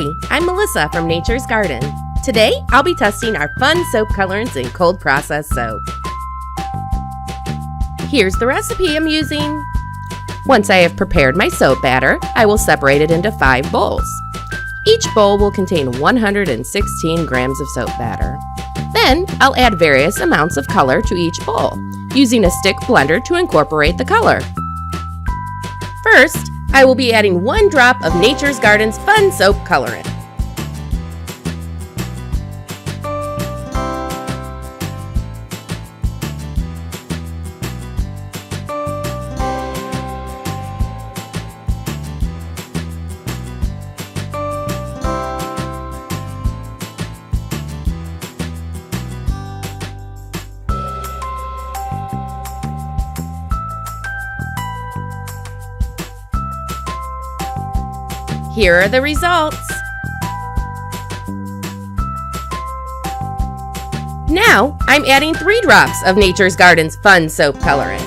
Hi, I'm Melissa from Nature's Garden. Today, I'll be testing our fun soap colorants in cold process soap. Here's the recipe I'm using. Once I have prepared my soap batter, I will separate it into 5 bowls. Each bowl will contain 116 grams of soap batter. Then, I'll add various amounts of color to each bowl, using a stick blender to incorporate the color. First, I will be adding 1 drop of Nature's Garden's Fun Soap Colorant. Here are the results. Now, I'm adding 3 drops of Nature's Garden's Fun Soap Colorant.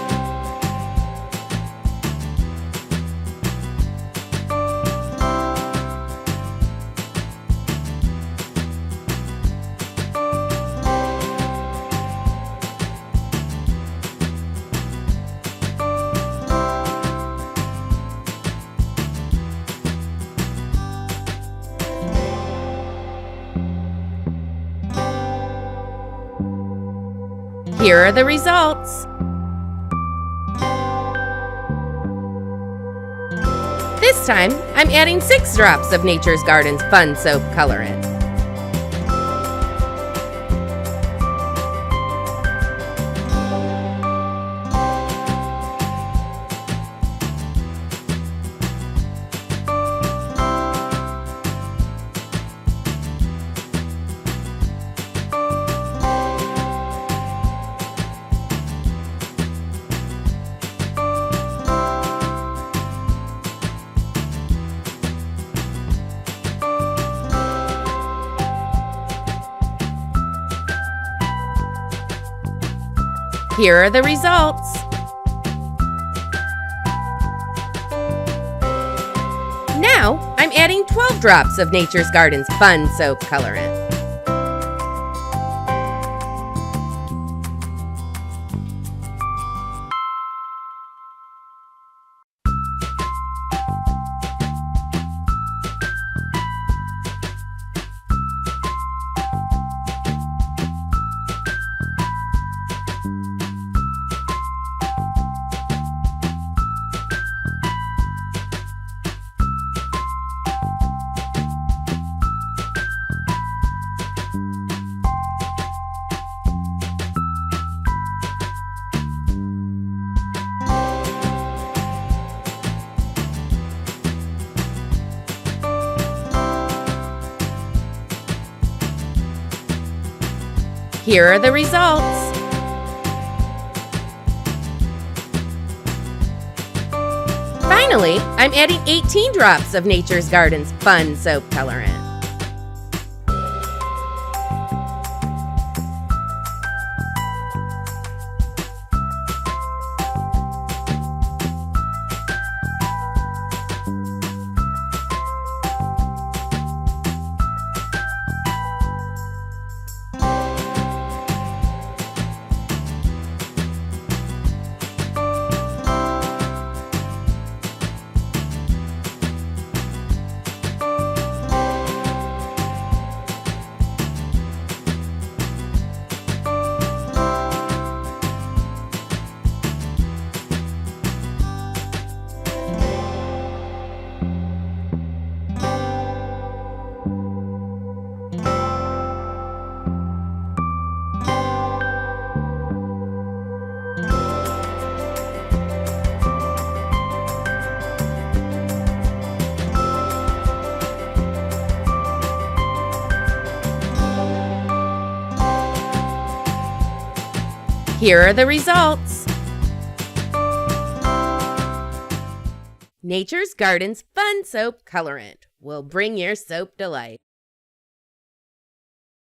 Here are the results. This time, I'm adding 6 drops of Nature's Garden's Fun Soap Colorant. Here are the results. Now, I'm adding 12 drops of Nature's Garden's Fun Soap Colorant. Here are the results. Finally, I'm adding 18 drops of Nature's Garden's Fun Soap Colorant. Here are the results. Nature's Garden's Fun Soap Colorant will bring your soap delight.